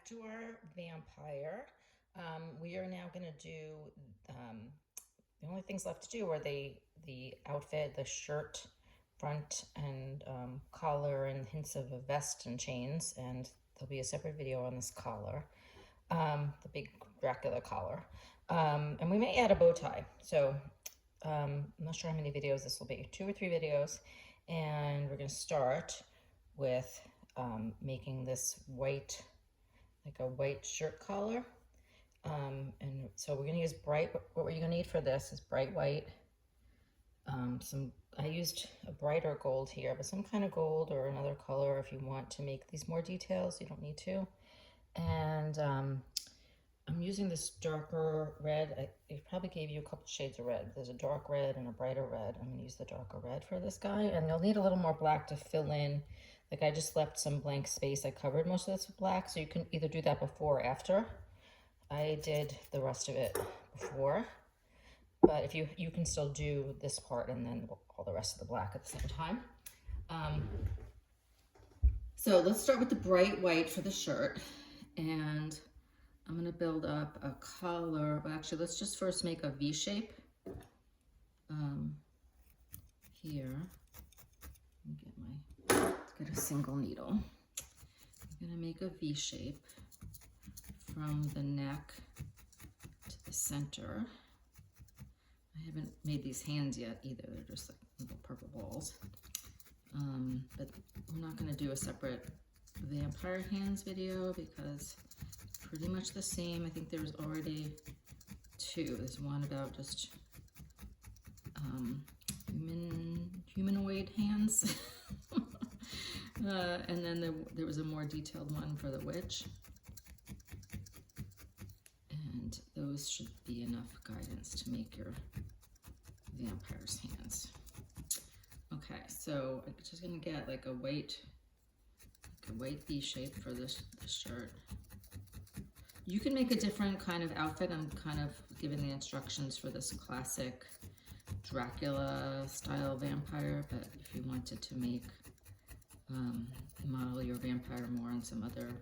back to our vampire. We are now going to do the only things left to do are the outfit, the shirt, front and collar, and hints of a vest and chains. And there'll be a separate video on this collar, the big Dracula collar. And we may add a bow tie. So I'm not sure how many videos this will be, 2 or 3 videos. And we're going to start with making this white, like a white shirt collar. And so we're going to use bright, what we're going to need for this is bright white. I used a brighter gold here, but some kind of gold or another color if you want to make these more details. You don't need to. And I'm using this darker red. It probably gave you a couple shades of red. There's a dark red and a brighter red. I'm going to use the darker red for this guy. And you'll need a little more black to fill in. Like I just left some blank space. I covered most of this with black, so you can either do that before or after. I did the rest of it before. But if you can still do this part and then all the rest of the black at the same time. So let's start with the bright white for the shirt. And I'm going to build up a collar. Well, actually, let's just first make a V shape. Here, let's get a single needle. I'm going to make a V shape from the neck to the center. I haven't made these hands yet either. They're just like little purple balls. But we're not going to do a separate vampire hands video because it's pretty much the same. I think there's already 2. There's one about just humanoid hands. And then there was a more detailed one for the witch. And those should be enough guidance to make your vampire's hands. Okay, so I'm just gonna get like a white V shape for this shirt. You can make a different kind of outfit. I'm kind of giving the instructions for this classic Dracula style vampire, but if you wanted to make model your vampire more on some other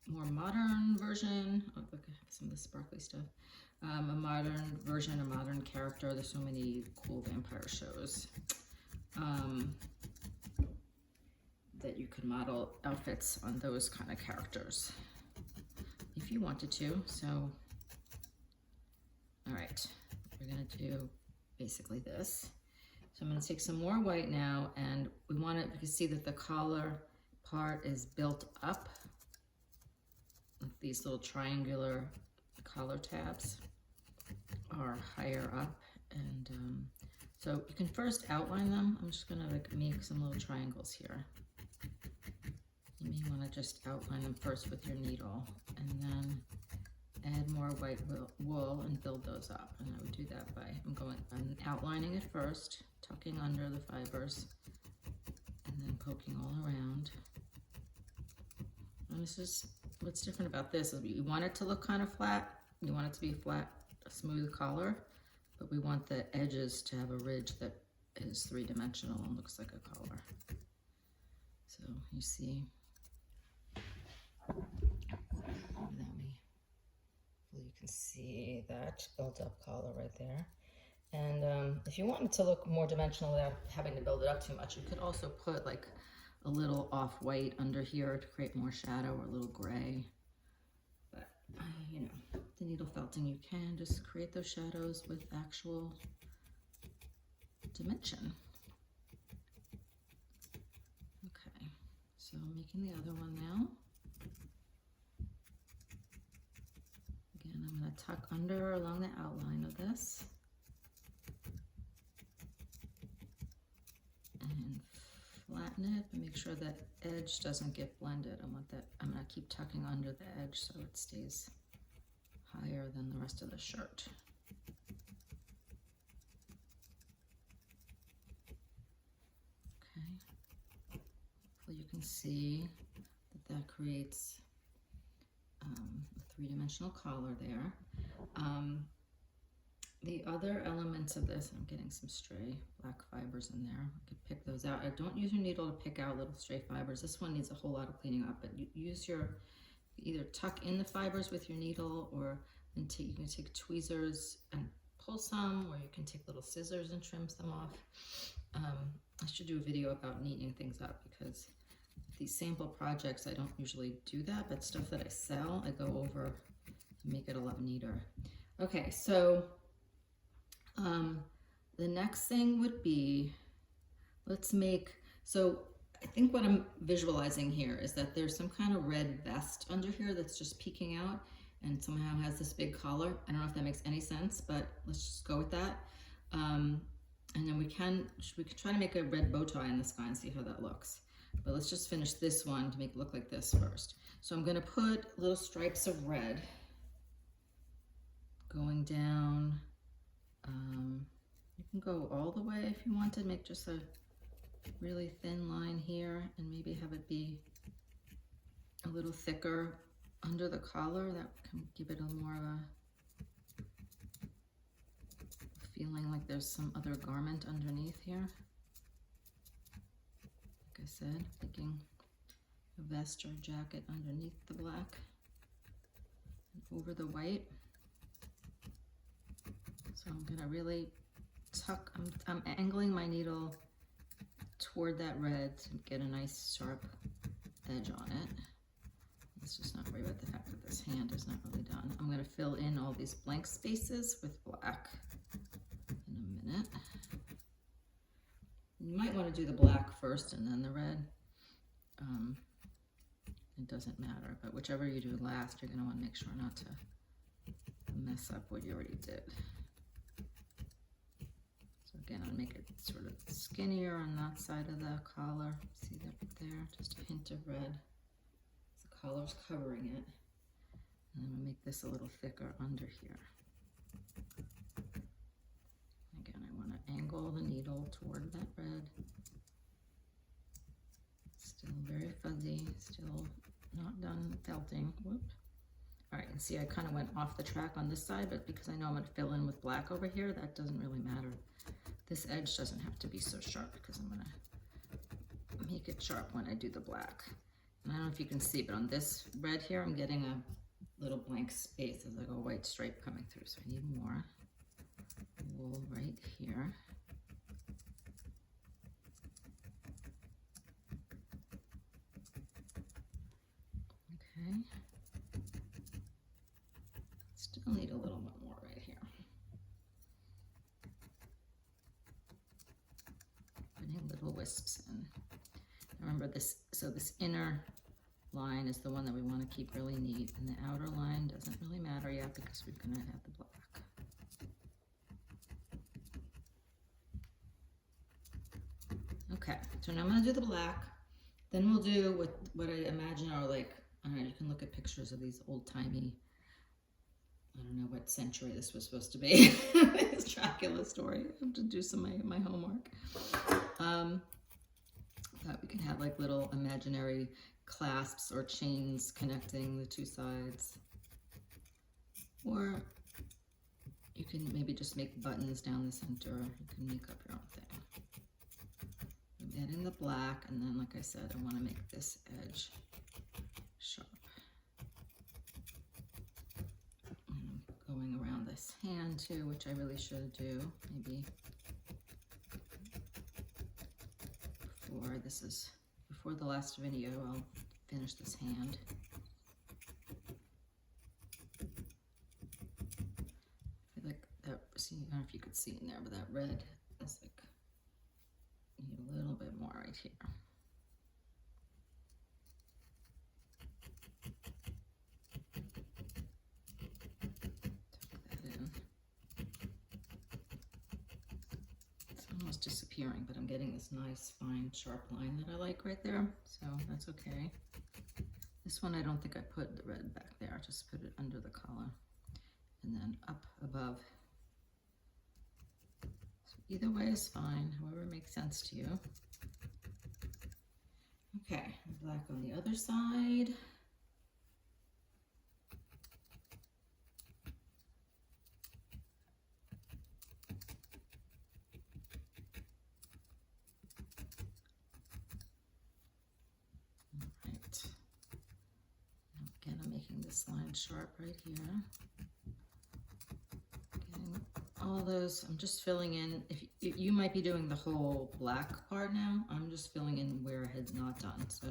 more modern version. Oh, look, I have some of the sparkly stuff. A modern version, a modern character. There's so many cool vampire shows that you could model outfits on those kind of characters if you wanted to. So, all right, we're gonna do basically this. So I'm gonna take some more white now, and we want it, you can see that the collar part is built up. These little triangular collar tabs are higher up, and so you can first outline them. I'm just gonna like make some little triangles here. You may want to just outline them first with your needle, and then add more white wool and build those up. And I would do that by I'm outlining it first, tucking under the fibers, and then poking all around. And this is what's different about this is you want it to look kind of flat. You want it to be flat, a smooth collar, but we want the edges to have a ridge that is 3-dimensional and looks like a collar. So you see, you can see that built up collar right there. And if you want it to look more dimensional without having to build it up too much, you could also put like a little off-white under here to create more shadow, or a little gray. But, you know, the needle felting, you can just create those shadows with actual dimension. Okay, so I'm making the other one now. Again, I'm going to tuck under along the outline of this. And flatten it, and make sure that edge doesn't get blended. I want that, I'm going to keep tucking under the edge so it stays higher than the rest of the shirt. Okay, hopefully you can see that creates a 3-dimensional collar there. the other elements of this, I'm getting some stray black fibers in there. I could pick those out. I don't use your needle to pick out little stray fibers. This one needs a whole lot of cleaning up, but you use your, either tuck in the fibers with your needle, or you can take tweezers and pull some, or you can take little scissors and trim some off. I should do a video about neatening things up, because these sample projects, I don't usually do that, but stuff that I sell, I go over to make it a lot neater. Okay, so the next thing would be, let's make, so I think what I'm visualizing here is that there's some kind of red vest under here that's just peeking out and somehow has this big collar. I don't know if that makes any sense, but let's just go with that. And then we could try to make a red bow tie on this guy and see how that looks. But let's just finish this one to make it look like this first. So I'm gonna put little stripes of red going down. You can go all the way if you want to make just a really thin line here, and maybe have it be a little thicker under the collar. That can give it a more of a feeling like there's some other garment underneath here. Like I said, thinking a vest or jacket underneath the black and over the white. So I'm gonna really tuck, I'm angling my needle toward that red to get a nice sharp edge on it. Let's just not worry about the fact that this hand is not really done. I'm gonna fill in all these blank spaces with black in a minute. You might wanna do the black first and then the red. It doesn't matter, but whichever you do last, you're gonna wanna make sure not to mess up what you already did. So again, I'll make it sort of skinnier on that side of the collar. See that there? Just a hint of red. The collar's covering it. And then we'll make this a little thicker under here. Again, I want to angle the needle toward that red. Still very fuzzy, still not done felting. Whoop. All right, and see, I kind of went off the track on this side, but because I know I'm going to fill in with black over here, that doesn't really matter. This edge doesn't have to be so sharp because I'm going to make it sharp when I do the black. And I don't know if you can see, but on this red here, I'm getting a little blank space. There's like a white stripe coming through, so I need more wool right here. Okay. Still need a little bit more right here. Putting little wisps in. Remember this, so this inner line is the one that we want to keep really neat, and the outer line doesn't really matter yet because we're going to have the black. Okay, so now I'm going to do the black. Then we'll do what I imagine are like, I don't know, you can look at pictures of these old-timey, I don't know what century this was supposed to be. It's Dracula story. I have to do some of my homework. That we can have like little imaginary clasps or chains connecting the two sides. Or you can maybe just make buttons down the center. You can make up your own thing. I'm adding the black, and then like I said, I want to make this edge sharp. Going around this hand too, which I really should do maybe before the last video. I'll finish this hand. I feel like that, see, I don't know if you could see in there, but that red is like, you need a little bit more right here. Disappearing, but I'm getting this nice fine sharp line that I like right there, so that's okay. This one I don't think I put the red back there, I just put it under the collar and then up above. So either way is fine, however makes sense to you. Okay, black on the other side. this line sharp right here. Getting all those, I'm just filling in. If you might be doing the whole black part now, I'm just filling in where it's not done. So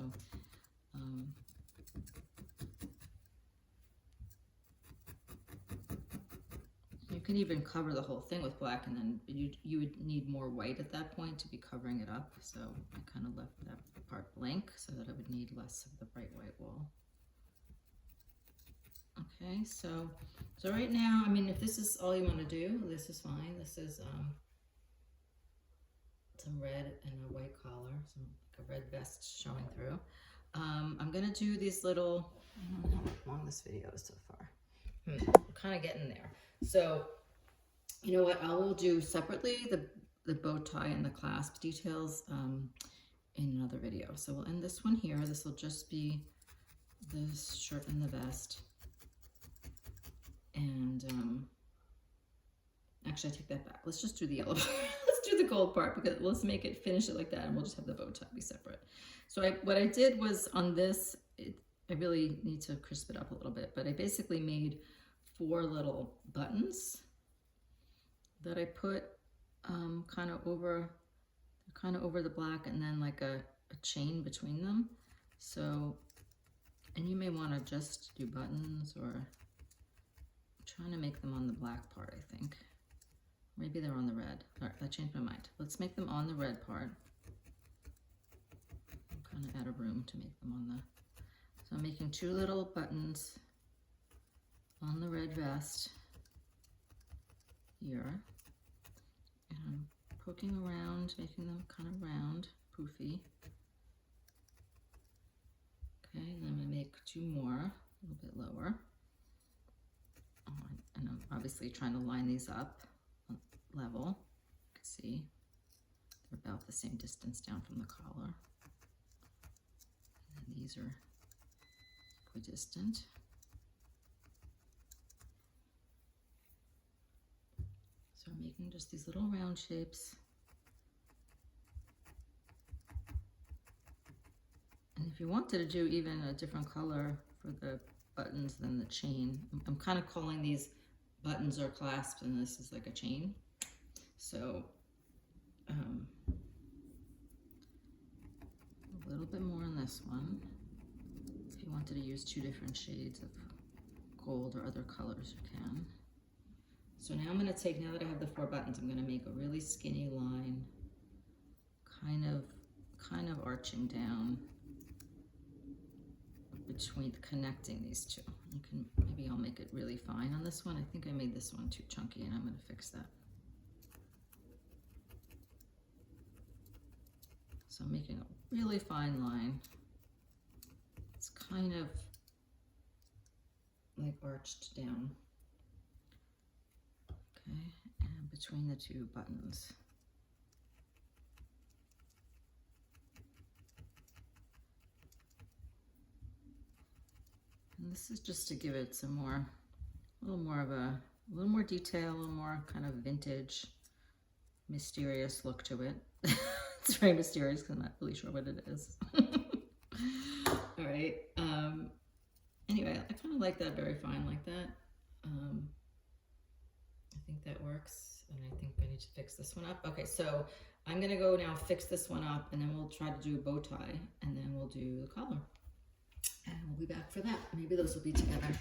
you can even cover the whole thing with black, and then you would need more white at that point to be covering it up. So I kind of left that part blank so that I would need less of the bright white wall. Okay, so right now, I mean, if this is all you want to do, this is fine. This is some red and a white collar, like a red vest showing through. I'm gonna do these little, I don't know how long this video is so far. I'm kind of getting there. So, you know what, I will do separately the bow tie and the clasp details in another video. So we'll end this one here. This will just be the shirt and the vest. And actually I take that back. Let's just do the yellow part. Let's do the gold part, because let's make it, finish it like that, and we'll just have the bow tie be separate. So what I did was on this, I really need to crisp it up a little bit, but I basically made 4 little buttons that I put kind of over the black, and then like a chain between them. So, and you may want to just do buttons, or I'm trying to make them on the black part, I think. Maybe they're on the red. All right, that changed my mind. Let's make them on the red part. I'm kind of out of room to make them on the, so I'm making 2 little buttons on the red vest here, and I'm poking around, making them kind of round, poofy. Okay, and I'm going to make 2 more, a little bit lower. And I'm obviously trying to line these up level. You can see they're about the same distance down from the collar. And these are equidistant. So I'm making just these little round shapes. And if you wanted to do even a different color for the buttons than the chain, I'm kind of calling these buttons or clasps, and this is like a chain. So a little bit more on this one. If you wanted to use 2 different shades of gold or other colors, you can. So now I'm going to take, now that I have the 4 buttons, I'm going to make a really skinny line, kind of arching down between, connecting these 2. You can, maybe I'll make it really fine on this one. I think I made this one too chunky, and I'm going to fix that. So I'm making a really fine line. It's kind of like arched down. Okay, and between the 2 buttons. And this is just to give it some more, a little more detail, a little more kind of vintage, mysterious look to it. It's very mysterious because I'm not really sure what it is. All right. Anyway, I kind of like that very fine like that. I think that works, and I think I need to fix this one up. Okay, so I'm gonna go now fix this one up, and then we'll try to do a bow tie, and then we'll do the collar. And we'll be back for that. Maybe those will be together.